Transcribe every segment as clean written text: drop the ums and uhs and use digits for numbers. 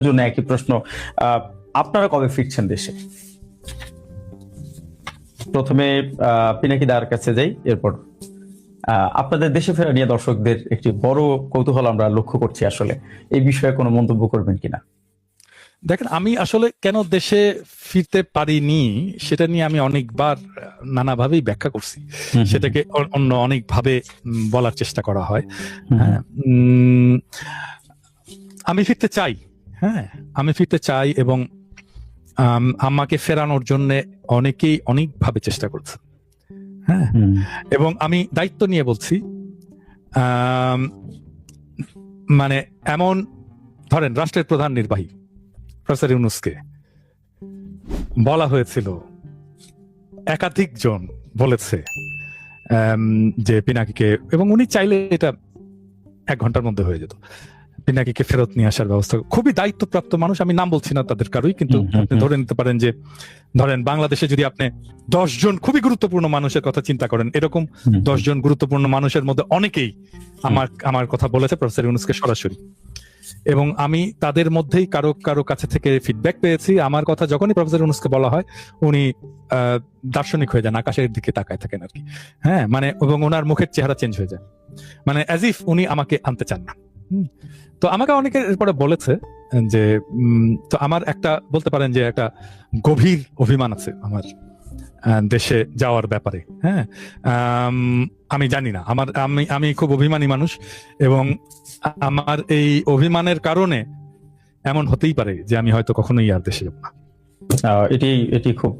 জন্য একই প্রশ্ন। আপনারা কবে ফিরছেন দেশে? প্রথমে পিনাকি দার কাছে যাই, এরপর আপনাদের দেশে ফেরা নিয়ে দর্শকদের একটি বড় কৌতূহল আমরা লক্ষ্য করছি। আসলে এই বিষয়ে কোনো মন্তব্য করবেন কিনা? দেখেন, আমি আসলে কেন দেশে ফিরতে পারিনি সেটা নিয়ে আমি অনেকবার নানাভাবেই ব্যাখ্যা করছি। সেটাকে অন্য অনেকভাবে বলার চেষ্টা করা হয়। হ্যাঁ, আমি ফিরতে চাই। হ্যাঁ, আমি ফিরতে চাই এবং আমাকে ফেরানোর জন্য অনেকেই অনেকভাবে চেষ্টা করছে। হ্যাঁ, এবং আমি দায়িত্ব নিয়ে বলছি, মানে এমন ধরেন রাষ্ট্রের প্রধান নির্বাহী প্রফেসর ইউনূসকে বলা হয়েছিল, একাধিক জন বলেছে যে পিনাকিকে, এবং উনি চাইলে এটা 1 ঘন্টার মধ্যে হয়ে যেত, পিনাকিকে ফেরত নিয়ে আসার ব্যবস্থা। খুবই দায়িত্বপ্রাপ্ত মানুষ, আমি নাম বলছি না তাদের কারোই, কিন্তু আপনি ধরে নিতে পারেন যে ধরেন বাংলাদেশে যদি আপনি 10 জন খুবই গুরুত্বপূর্ণ মানুষের কথা চিন্তা করেন, এরকম 10 জন গুরুত্বপূর্ণ মানুষের মধ্যে অনেকেই আমার কথা বলেছে প্রফেসর ইউনূসকে সরাসরি, এবং আমি তাদের মধ্যেই কারো কাছে থেকে ফিডব্যাক পেয়েছি। আমার কথা যখনই প্রফেসর ইউনূসকে বলা হয় উনি দার্শনিক হয়ে যান, আকাশের দিকে তাকায় থাকেন আর কি। হ্যাঁ, মানে এবং ওনার মুখের চেহারা চেঞ্জ হয়ে যায়, মানে অ্যাজ ইফ উনি আমাকে আনতে চান না। তো আমাকে অনেকে এরপরে বলেছে যে তো আমার একটা বলতে পারেন যে একটা গভীর অভিমান আছে আমার দেশে যাওয়ার ব্যাপারে। হ্যাঁ, আমি জানি না, আমি খুব অভিমানী মানুষ, এবং আমার এই অভিমানের কারণে এমন হতেই পারে যে আমি হয়তো কখনোই আর দেশে যাব না। এটি খুব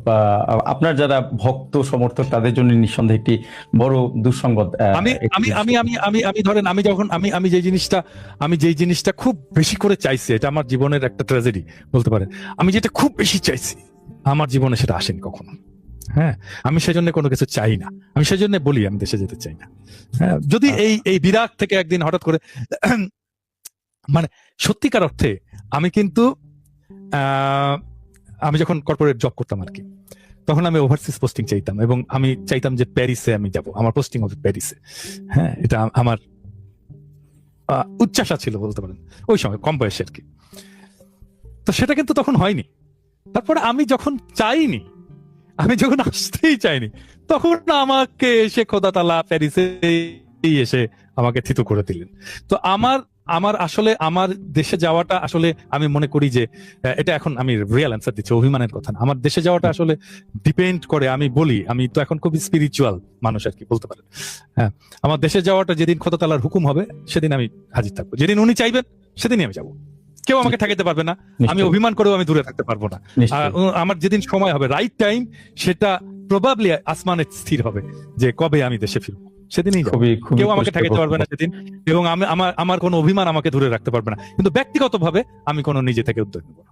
আপনার যারা ভক্ত সমর্থক তাদের জন্য নিঃসন্দেহে একটি বড় দুঃসংবাদ। আমি ধরেন আমি যেই জিনিসটা খুব বেশি করে চাইছি, এটা আমার জীবনের একটা ট্র্যাজেডি বলতে পারেন, আমি যেটা খুব বেশি চাইছি আমার জীবনে সেটা আসেনি কখনো। হ্যাঁ, আমি সেজন্য কোনো কিছু চাই না, আমি সেজন্য বলি আমি দেশে যেতে চাই না। হ্যাঁ, যদি এই বিরাট থেকে একদিন হঠাৎ করে মানে সত্যিকার অর্থে আমি কিন্তু আমি যখন কর্পোরেট জব করতাম আর কি, তখন আমি ওভারসিজ পোস্টিং চাইতাম, এবং আমি চাইতাম যে প্যারিসে আমি যাব, আমার পোস্টিং হবে প্যারিসে। হ্যাঁ, এটা আমার উচ্চাশা ছিল বলতে পারেন ওই সময়, কম বয়সে আর কি। তো সেটা কিন্তু তখন হয়নি। তারপরে আমি যখন চাইনি, আমি যখন আসতেই চাইনি, তখন আমাকে এসে খোদা তাআলা প্যারিসে এসে আমাকে থিতু করে দিলেন। তো আমার আসলে আমার দেশে যাওয়াটা আসলে আমি মনে করি যে এটা এখন আমি রিয়েল অ্যান্সার দিচ্ছি, অভিমানের কথা না। আমার দেশে যাওয়াটা আসলে ডিপেন্ড করে, আমি বলি আমি তো এখন খুবই স্পিরিচুয়াল মানুষ আর কি বলতে পারেন। হ্যাঁ, আমার দেশে যাওয়াটা যেদিন খোদা তাআলার হুকুম হবে সেদিন আমি হাজির থাকবো, যেদিন উনি চাইবেন সেদিনই আমি যাবো। কেউ আমাকে ঠেকাতে পারবে না, আমি অভিমান করেও আমি দূরে থাকতে পারবো না। আমার যেদিন সময় হবে, রাইট টাইম, সেটা প্রবাবলি আসমানে স্থির হবে যে কবে আমি দেশে ফিরবো, সেদিনই কেউ আমাকে ঠেকাতে পারবে না সেদিন, এবং আমার কোনো অভিমান আমাকে দূরে রাখতে পারবে না। কিন্তু ব্যক্তিগতভাবে আমি কোনো নিজে থেকে উদ্যোগ নেব না।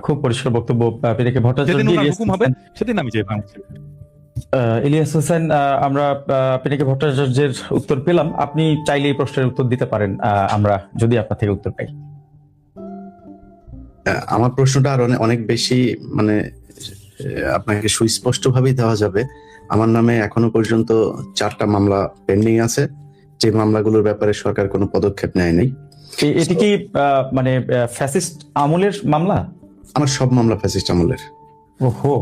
খুব পরিষ্কার বক্তব্য। পিনাকি ভট্টাচার্য হুকুম হবে সেদিন আমি যাই। ইলিয়াস হোসেন, আমরা পিনাকি ভট্টাচার্যের উত্তর পেলাম। আপনি চাইলে এই প্রশ্নের উত্তর দিতে পারেন, আমরা যদি আপনার থেকে উত্তর পাই। আমার প্রশ্নটা আর অনেক বেশি মানে আপনাকে সুস্পষ্ট ভাবেই দেওয়া যাবে। আমার নামে এখনো পর্যন্ত 4টা মামলা পেন্ডিং আছে, যে মামলাগুলোর ব্যাপারে সরকার কোনো পদক্ষেপ নেয় নাই। এটি কি মানে ফ্যাসিস্ট আমলের মামলা? আমার সব মামলা ফ্যাসিস্ট আমলের। ওহো।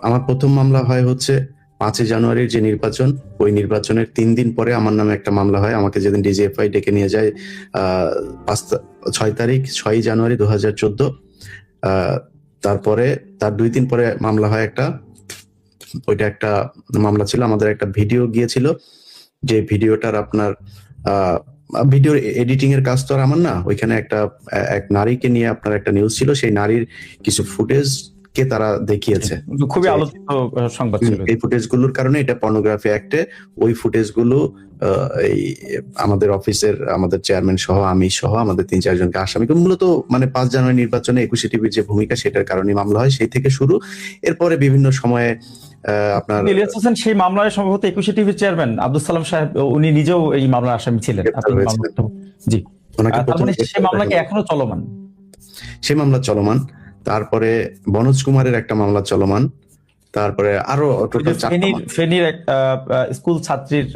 আমার প্রথম মামলা হয় হচ্ছে 5 জানুয়ারির যে নির্বাচন, ওই নির্বাচনের 3 দিন পরে আমার নামে একটা মামলা হয়। আমাকে যেদিন ডিজিএফআই ডেকে নিয়ে যায় 6 জানুয়ারি 2014, তারপরে তার 2 দিন পরে মামলা হয় একটা, ওইটা একটা মামলা ছিল, আমাদের একটা ভিডিও গিয়েছিল, যে ভিডিওটার আপনার ভিডিও এডিটিং এর কাজ তো আর আমার না, ওইখানে এক নারীকে নিয়ে আপনার একটা নিউজ ছিল, সেই নারীর কিছু ফুটেজ কে তারা দেখিয়েছে, খুবই আলোচিত সংবাদ ছিল। এই ফুটেজ গুলোর কারণে এটা পর্নোগ্রাফি অ্যাক্টে, ওই ফুটেজ গুলো এই আমাদের অফিসের আমাদের চেয়ারম্যান সহ আমি সহ আমাদের 3-4 জনকে আসামি, মূলত মানে 5 জানুয়ারি নির্বাচনে 21 টিভির যে ভূমিকা সেটার কারণে মামলা হয়, সেই থেকে শুরু। এরপরে বিভিন্ন সময়ে আপনার ইলিয়াস হোসেন সেই মামলায় সম্ভবত 21 টিভির চেয়ারম্যান আব্দুল সালাম সাহেব, উনি নিজেও এই মামলার আসামি ছিলেন। জি, সেই মামলা কি এখনো চলমান? সেই মামলা চলমান। তারপরে বনোজ কুমারের একটা মামলা চলমান। তারপরে আরো ফেনীর স্কুল ছাত্রীর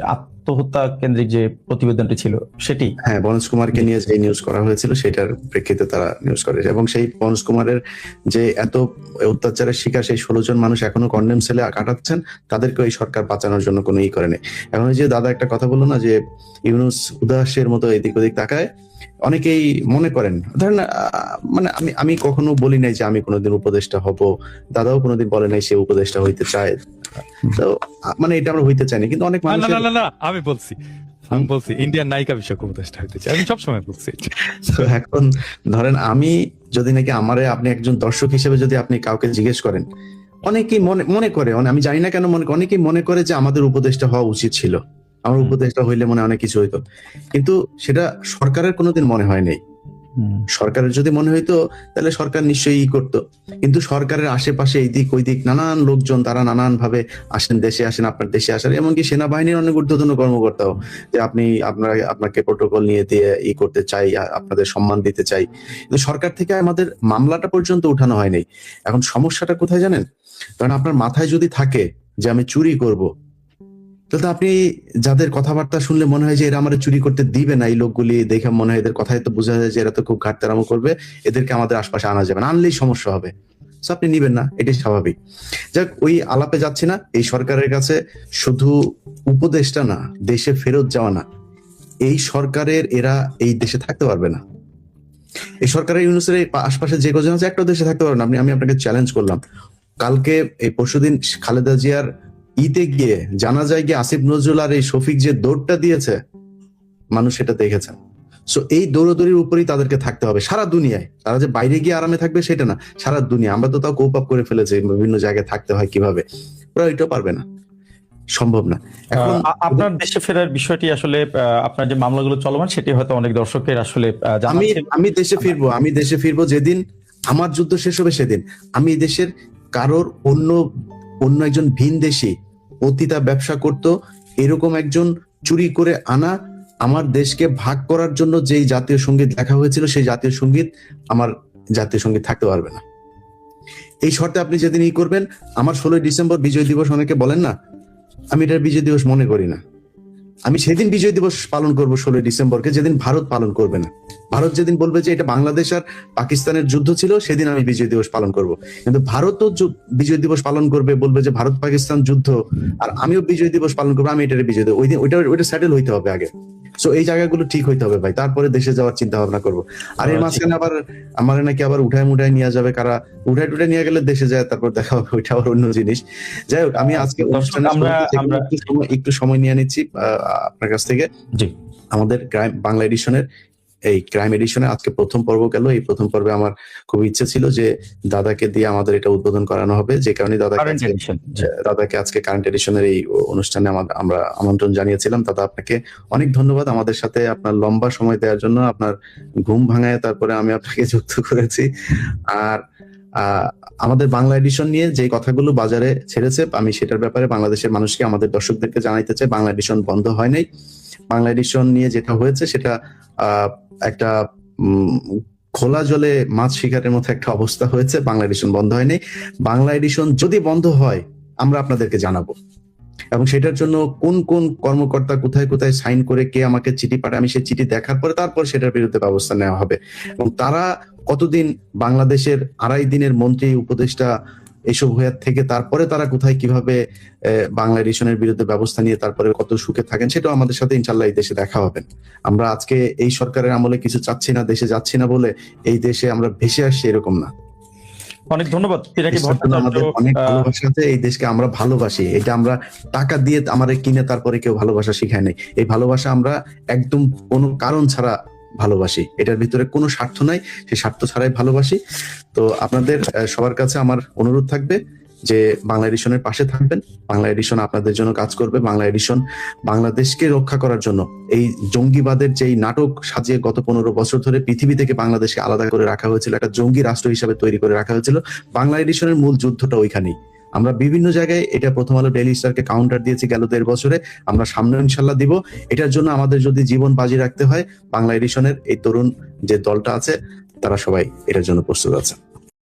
আত্মহত্যা কেন্দ্রিক যে প্রতিবেদনটি ছিল সেটি? হ্যাঁ, বনজ কুমারকে নিয়ে যে নিউজ করা হয়েছিল সেটার প্রেক্ষিতে তারা নিউজ করে, এবং সেই বনজ কুমারের যে এত অত্যাচারের শিকার সেই 16 জন মানুষ এখনো কন্ডেম সেলে কাটাচ্ছেন, তাদেরকে এই সরকার বাঁচানোর জন্য কোনো করেনি। এখন এই যে দাদা একটা কথা বললো না যে ইউনূস উদাসের মতো এদিক ওদিক তাকায়, অনেকেই মনে করেন, ধরেন মানে আমি কখনো বলি নাই যে আমি কোনোদিন উপদেষ্টা হব, দাদাও কোনোদিন বলে নাই সে উপদেষ্টা হইতে চায়, তো মানে এটা আমরা হইতে চাইনি, কিন্তু অনেক মানুষ না, আমি বলছি ইন্ডিয়ান নায়িকা বিষয়ক উপদেষ্টা হইতে চাই, আমি সবসময় বলছি। তো এখন ধরেন আমি যদি নাকি আমারে আপনি একজন দর্শক হিসেবে যদি আপনি কাউকে জিজ্ঞেস করেন, অনেকেই মনে করে, আমি জানি না কেন অনেকেই মনে করে যে আমাদের উপদেষ্টা হওয়া উচিত ছিল, আমার উপদেষ্টা হইলে মনে অনেক কিছু হইতো, কিন্তু সেটা সরকারের কোনোদিন মনে হয় নাই। সরকারের যদি মনে হইতো তাহলে সরকার নিশ্চয়ই করতো, কিন্তু সরকারের আশেপাশে এই দিক ওই দিক নানান লোকজন, তারা নানান ভাবে আসেন, দেশে আসেন, আপনার দেশে আসেন, এমনকি সেনাবাহিনীর অনেক ঊর্ধ্বতন কর্মকর্তাও যে আপনাকে প্রোটোকল নিয়ে দিয়ে করতে চাই, আপনাদের সম্মান দিতে চাই, কিন্তু সরকার থেকে আমাদের মামলাটা পর্যন্ত উঠানো হয়নি। এখন সমস্যাটা কোথায় জানেন? কারণ আপনার মাথায় যদি থাকে যে আমি চুরি করব, তাহলে আপনি যাদের কথাবার্তা শুনলে মনে হয় যে এরা আমার চুরি করতে দিবে না, এই লোকগুলি দেখে মনে হয় এদের কথাই তো বোঝা যায় যে এরা তো খুব ঘাটতারামো করবে, এদেরকে আমাদের আশপাশে আনা যাবে না, আনলেই সমস্যা হবে, তো আপনি নিবেন না, এটাই স্বাভাবিক। যাক, ওই আলাপে যাচ্ছি না। এই সরকারের কাছে শুধু উপদেশটা না, দেশে ফেরত যাওয়া না, এই সরকারের এরা এই দেশে থাকতে পারবে না। এই সরকারের ইউনূসের আশপাশে যে কজন আছে একটা দেশে থাকতে পারবে না। আমি আপনাকে চ্যালেঞ্জ করলাম, কালকে এই পরশুদিন খালেদা জিয়ার ঈদে গিয়ে জানাজায় গিয়ে আসিফ নজরুল আর এই শফিক যে দৌড়টা দিয়েছে, মানুষ সেটা দেখেছেন। সো এই দৌড়াদৌড়ির উপরেই তাদেরকে থাকতে হবে সারা দুনিয়ায়। তারা যে বাইরে গিয়ে আরামে থাকবে সেটা না, সারা দুনিয়া। আমরা তো তাও কোপ আপ করে ফেলেছি বিভিন্ন জায়গায় থাকতে হয় কিভাবে, ওরা এটাও পারবে না, সম্ভব না। এখন আপনার দেশে ফেরার বিষয়টি আসলে আপনার যে মামলাগুলো চলমান সেটি হয়তো অনেক দর্শকের আসলে আমি দেশে ফিরবো যেদিন আমার যুদ্ধ শেষ হবে, সেদিন আমি দেশের কারোর অন্য একজন ভিনদেশী পতিতা ব্যবসা করত এরকম একজন চুরি করে আনা আমার দেশকে ভাগ করার জন্য যেই জাতীয় সঙ্গীত লেখা হয়েছিল, সেই জাতীয় সঙ্গীত আমার জাতীয় সঙ্গীত থাকতে পারবে না। এই শর্তে আপনি যেদিন করবেন, আমার 16 ডিসেম্বর বিজয় দিবস অনেকে বলেন না, আমি এটার বিজয় দিবস মনে করি না। আমি সেদিন বিজয় দিবস পালন করবো 16 ডিসেম্বরকে, যেদিন ভারত পালন করবে না। ভারত যেদিন বলবে যে এটা বাংলাদেশ আর পাকিস্তানের যুদ্ধ ছিল, সেদিন আমি বিজয় দিবস পালন করব। কিন্তু ভারতও বিজয় দিবস পালন করবে, বলবে যে ভারত পাকিস্তান যুদ্ধ, আর আমিও বিজয় দিবস পালন করবো, আমি এটার বিজয় দিবস, ওই দিন ওইটা সেটেল হইতে হবে আগে। সো এই জায়গাগুলো ঠিক হইতে হবে ভাই, তারপরে দেশে যাওয়ার চিন্তা ভাবনা করবো। আর এর মাঝখানে আবার আমার নাকি আবার উঠায় নিয়ে যাবে কারা, উঠায় নিয়ে গেলে দেশে যায়, তারপর দেখা হবে, ওইটা আবার অন্য জিনিস। যাই হোক, আমি আজকে একটু সময় নিয়ে নিচ্ছি আপনার কাছ থেকে। আমাদের বাংলা এডিশনের এই ক্রাইম এডিশনে আজকে প্রথম পর্ব গেল। এই প্রথম পর্বে আমার খুব ইচ্ছে ছিল যে দাদাকে দিয়ে আমাদের এটা উদ্বোধন করানো হবে, যে কারণে দাদাকে আজকে কারেন্ট এডিশনের এই অনুষ্ঠানে আমরা আমন্ত্রণ জানিয়েছিলাম। দাদা, আপনাকে অনেক ধন্যবাদ আমাদের সাথে আপনার লম্বা সময় দেওয়ার জন্য, আপনার ঘুম ভাঙায় তারপরে আমি আপনাকে যুক্ত করেছি। আর আমাদের বাংলা এডিশন নিয়ে যে কথাগুলো বাজারে ছেড়েছে, আমি সেটার ব্যাপারে বাংলাদেশের মানুষকে, আমাদের দর্শকদেরকে জানাইতে চাই, বাংলা এডিশন বন্ধ হয় নাই। বাংলা এডিশন নিয়ে যেটা হয়েছে সেটা একটা খোলা জলে মাছ শিকারের মতো একটা অবস্থা হয়েছে। বাংলা এডিশন বন্ধ হয়নি। বাংলা এডিশন যদি বন্ধ হয় আমরা আপনাদেরকে জানাবো, এবং সেটার জন্য কোন কোন কর্মকর্তা কোথায় কোথায় সাইন করে কে আমাকে চিঠি পাঠায়, আমি সেই চিঠি দেখার পরে তারপর সেটার বিরুদ্ধে ব্যবস্থা নেওয়া হবে। এবং তারা কতদিন বাংলাদেশের 2.5 দিনের মন্ত্রী উপদেষ্টা এসব হয়ে থেকে তারপরে তারা কোথায় কিভাবে বাংলা এডিশনের বিরুদ্ধে ব্যবস্থা নিয়ে তারপরে কত সুখে থাকেন, সেটাও আমাদের সাথে ইনশাল্লাহ এই দেশে দেখা হবেন। আমরা আজকে এই সরকারের আমলে কিছু চাচ্ছি না, দেশে যাচ্ছি না বলে এই দেশে আমরা ভেসে আসছি, এরকম না। অনেক ধন্যবাদ। আমাদের অনেক ভালোবাসা আছে, এই দেশকে আমরা ভালোবাসি। এটা আমরা টাকা দিয়ে আমাদের কিনে তারপরে কেউ ভালোবাসা শিখায় নাই। এই ভালোবাসা আমরা একদম কোনো কারণ ছাড়া ভালোবাসি, এটার ভিতরে কোনো স্বার্থ নাই, সেই স্বার্থ ছাড়াই ভালোবাসি। তো আপনাদের সবার কাছে আমার অনুরোধ থাকবে যে বাংলা এডিশনের পাশে থাকবেন। বাংলা এডিশন আপনাদের জন্য কাজ করবে। বাংলা এডিশন বাংলাদেশকে রক্ষা করার জন্য, এই জঙ্গিবাদের যেই নাটক সাজিয়ে গত 15 বছর ধরে পৃথিবী থেকে বাংলাদেশকে আলাদা করে রাখা হয়েছিল, একটা জঙ্গি রাষ্ট্র হিসাবে তৈরি করে রাখা হয়েছিল, বাংলা এডিশনের মূল যুদ্ধটা ওইখানেই। আমরা বিভিন্ন জায়গায় এটা প্রথম আলো ডেইলি স্টারকে কাউন্টার দিয়েছি গেল 1.5 বছরে, আমরা সামনে ইনশাল্লাহ দিব। এটার জন্য আমাদের যদি জীবন বাজি রাখতে হয়, বাংলা এডিশনের এই তরুণ যে দলটা আছে তারা সবাই এটার জন্য প্রস্তুত আছে।